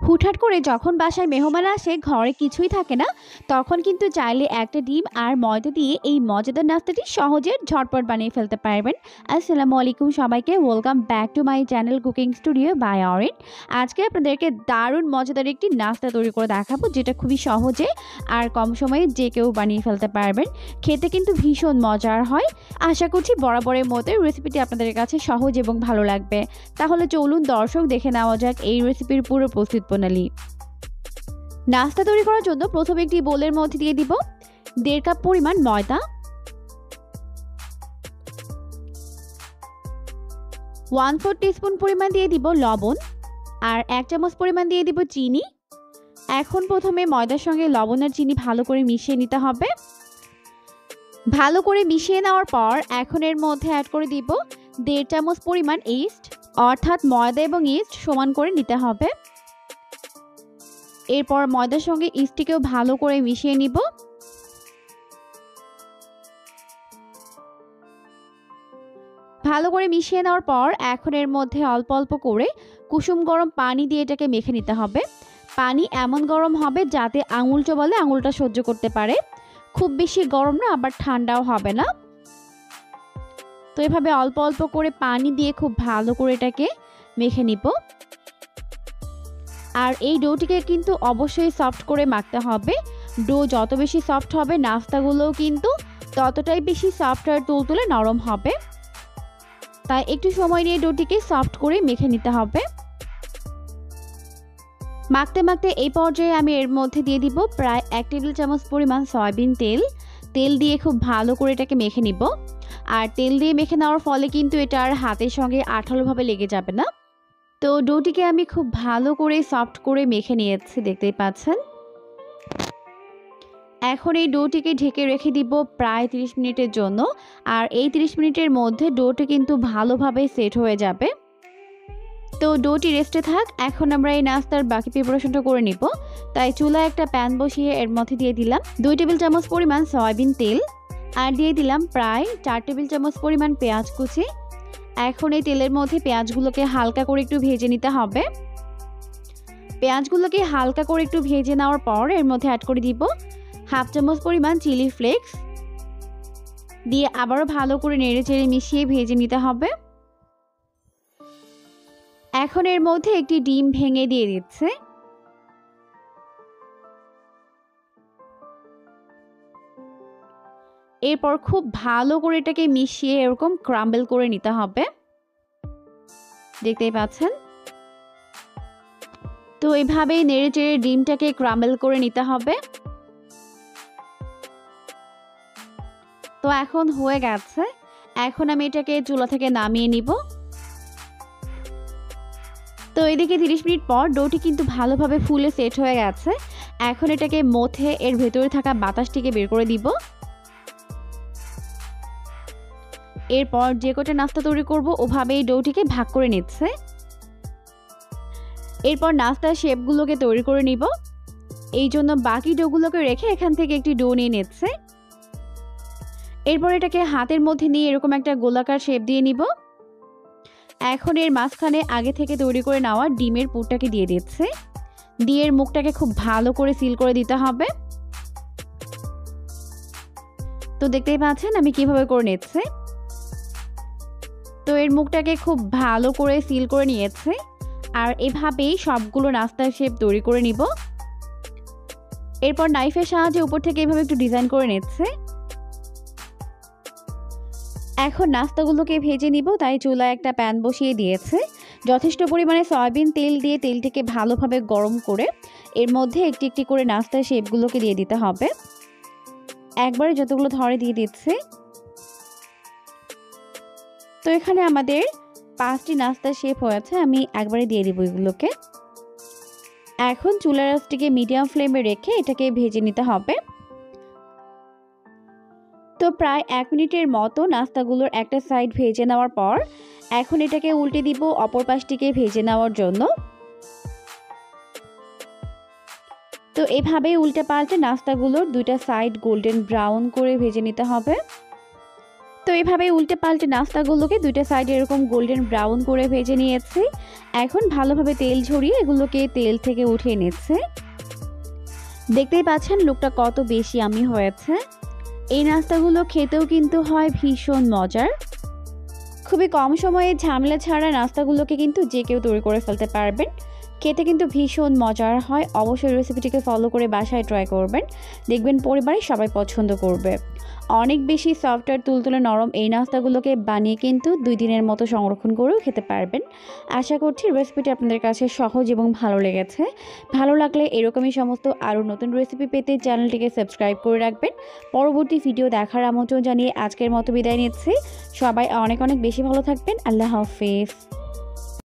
হুটহাট করে যখন বাসায় মেহমান আসে, ঘরে কিছুই থাকে না, তখন কিন্তু চাইলে একটা ডিম আর ময়দা দিয়ে এই মজাদার নাস্তাটি সহজে ঝটপট বানিয়ে ফেলতে পারবেন। আসসালামু আলাইকুম সবাইকে, welcome back to my channel cooking studio by Orin. আজকে আপনাদেরকে দারুণ মজাদার একটি নাস্তা তৈরি করে দেখাবো, যেটা খুবই সহজে আর কম সময়ে যে কেউ বানিয়ে ফেলতে পারবেন। খেতে কিন্তু ভীষণ মজার হয়। আশা করছি বরাবরের মতো রেসিপিটি আপনাদের কাছে সহজ এবং ভালো লাগবে। তাহলে চলুন দর্শক, দেখে নেওয়া যাক এই রেসিপির পুরো প্রস্তুত প্রণালী। নাস্তা তৈরি করার জন্য প্রথমে একটি বোলের মধ্যে দিয়ে দিব 1.5 কাপ পরিমাণ ময়দা, 1/4 টিস্পুন পরিমাণ দিয়ে দিব লবণ, আর 1 চামচ পরিমাণ দিয়ে দিব চিনি। এখন প্রথমে ময়দার সঙ্গে লবণ আর চিনি ভালো করে মিশিয়ে নিতে হবে। ভালো করে মিশিয়ে নেওয়ার পর এখন এর মধ্যে অ্যাড করে দিব 1.5 চামচ পরিমাণ ইস্ট, অর্থাৎ ময়দা এবং ইস্ট সমান করে নিতে হবে। এরপর ময়দার সঙ্গে ইস্টটিকেও ভালো করে মিশিয়ে নিব। ভালো করে মিশিয়ে নেওয়ার পর এখন এর মধ্যে অল্প অল্প করে কুসুম গরম পানি দিয়ে এটাকে মেখে নিতে হবে। পানি এমন গরম হবে যাতে আঙুল চোবালে আঙুলটা সহ্য করতে পারে। খুব বেশি গরম না, আবার ঠান্ডাও হবে না। তো এভাবে অল্প অল্প করে পানি দিয়ে খুব ভালো করে এটাকে মেখে নিব। আর এই ডোটিকে কিন্তু অবশ্যই সফট করে মাখতে হবে। ডো যত বেশি সফট হবে, নাস্তাগুলোও কিন্তু ততটাই বেশি সফট আর তুলতুলে নরম হবে। তাই একটু সময় নিয়ে ডোটিকে সফট করে মেখে নিতে হবে। মাখতে মাখতে এই পর্যায়ে আমি এর মধ্যে দিয়ে দিব প্রায় 1 টেবিল চামচ পরিমাণ সয়াবিন তেল। তেল দিয়ে খুব ভালো করে এটাকে মেখে নিব। আর তেল দিয়ে মেখে নেওয়ার ফলে কিন্তু এটা আর হাতের সঙ্গে আঠালোভাবে লেগে যাবে না। তো ডোটিকে আমি খুব ভালো করে সফট করে মেখে নিয়েছি, দেখতেই পাচ্ছেন। এখন এই ডোটিকে ঢেকে রেখে দিব প্রায় 30 মিনিটের জন্য। আর এই 30 মিনিটের মধ্যে ডোটি কিন্তু ভালোভাবে সেট হয়ে যাবে। তো ডোটি রেস্টে থাক, এখন আমরা এই নাস্তার বাকি প্রিপারেশনটা করে নিব। তাই চুলায় একটা প্যান বসিয়ে এর মধ্যে দিয়ে দিলাম 2 টেবিল চামচ পরিমাণ সয়াবিন তেল, আর দিয়ে দিলাম প্রায় 4 টেবিল চামচ পরিমাণ পেঁয়াজ কুচি। এখন এই তেলের মধ্যে পেঁয়াজগুলোকে হালকা করে একটু ভেজে নিতে হবে। পেঁয়াজগুলোকে হালকা করে একটু ভেজে নেওয়ার পর এর মধ্যে অ্যাড করে দিব 1/2 চামচ পরিমাণ চিলি ফ্লেক্স দিয়ে আবারও ভালো করে নেড়ে চেড়ে মিশিয়ে ভেজে নিতে হবে। এখন এর মধ্যে একটি ডিম ভেঙে দিয়ে দিচ্ছে। এরপর খুব ভালো করে এটাকে মিশিয়ে এরকম ক্রাম্বল করে নিতে হবে, দেখতেই পাচ্ছেন। তো এইভাবেই নেড়ে চেড়ে ডিমটাকে ক্রাম্বল করে নিতে হবে। তো এখন হয়ে গেছে। এখন আমি এটাকে চুলা থেকে নামিয়ে নিব। তো এদিকে 30 মিনিট পর ডোটি কিন্তু ভালোভাবে ফুলে সেট হয়ে গেছে। এখন এটাকে মথে এর ভেতরে থাকা বাতাসটিকে বের করে দিব। এরপর যে কটা নাস্তা তৈরি করব ওভাবেই ডোটিকে ভাগ করে নিচ্ছে। এরপর নাস্তার শেপগুলোকে তৈরি করে নিব। এই জন্য বাকি ডোগুলোকে রেখে এখান থেকে একটি ডো নিয়ে নিচ্ছে। এরপর এটাকে হাতের মধ্যে নিয়ে এরকম একটা গোলাকার শেপ দিয়ে নিব। এখন এর মাঝখানে আগে থেকে তৈরি করে নেওয়া ডিমের পুরটাকে দিয়ে দিচ্ছে। দিয়ে এর মুখটাকে খুব ভালো করে সিল করে দিতে হবে। তো দেখতেই পাচ্ছেন আমি কিভাবে করে নিচ্ছে। তো এর মুখটাকে খুব ভালো করে সিল করে নিয়েছে। আর এভাবেই সবগুলো নাস্তার শেপ তৈরি করে নিব। এরপর নাইফের সাহায্যে উপর থেকে এভাবে একটু ডিজাইন করে নিচ্ছে। এখন নাস্তাগুলোকে ভেজে নিব, তাই চুলায় একটা প্যান বসিয়ে দিয়েছে। যথেষ্ট পরিমাণে সয়াবিন তেল দিয়ে তেলটিকে ভালোভাবে গরম করে এর মধ্যে একটি একটি করে নাস্তার শেপগুলোকে দিয়ে দিতে হবে। একবারে যতগুলো ধরে দিয়ে দিচ্ছে। তো এখানে আমাদের 5টি নাস্তার শেপ হয়েছে, আমি একবারে দিয়ে দিব এগুলোকে। এখন চুলার আঁচটিকে মিডিয়াম ফ্লেমে রেখে এটাকে ভেজে নিতে হবে। তো প্রায় 1 মিনিটের মতো নাস্তাগুলোর একটা সাইড ভেজে নেওয়ার পর এখন এটাকে উল্টে দিব অপর পাশটিকে ভেজে নেওয়ার জন্য। তো এভাবেই উল্টে পাল্টে নাস্তাগুলোর দুইটা সাইড গোল্ডেন ব্রাউন করে ভেজে নিতে হবে। তো এইভাবে উল্টে পাল্টে নাস্তাগুলোকে দুইটা সাইডে এরকম গোল্ডেন ব্রাউন করে ভেজে নিয়েছি। এখন ভালোভাবে তেল ঝরিয়ে এগুলোকে তেল থেকে উঠিয়ে নিচ্ছে। দেখতেই পাচ্ছেন লুকটা কত বেশি ইয়াম্মি হয়েছে। এই নাস্তাগুলো খেতেও কিন্তু হয় ভীষণ মজার। খুবই কম সময়ে ঝামেলা ছাড়া নাস্তাগুলোকে কিন্তু যে কেউ তৈরি করে ফেলতে পারবেন। খেতে কিন্তু ভীষণ মজার হয়। অবশ্যই রেসিপিটিকে ফলো করে বাসায় ট্রাই করবেন, দেখবেন পরিবারের সবাই পছন্দ করবে। অনেক বেশি সফট আর তুলতুলে নরম এই নাস্তাগুলোকে বানিয়ে কিন্তু 2 দিনের মতো সংরক্ষণ করেও খেতে পারবেন। আশা করছি রেসিপিটি আপনাদের কাছে সহজ এবং ভালো লেগেছে। ভালো লাগলে এরকমই সমস্ত আরও নতুন রেসিপি পেতে চ্যানেলটিকে সাবস্ক্রাইব করে রাখবেন। পরবর্তী ভিডিও দেখার আমন্ত্রণ জানিয়ে আজকের মতো বিদায় নিচ্ছি। সবাই অনেক অনেক বেশি ভালো থাকবেন। আল্লাহ হাফেজ।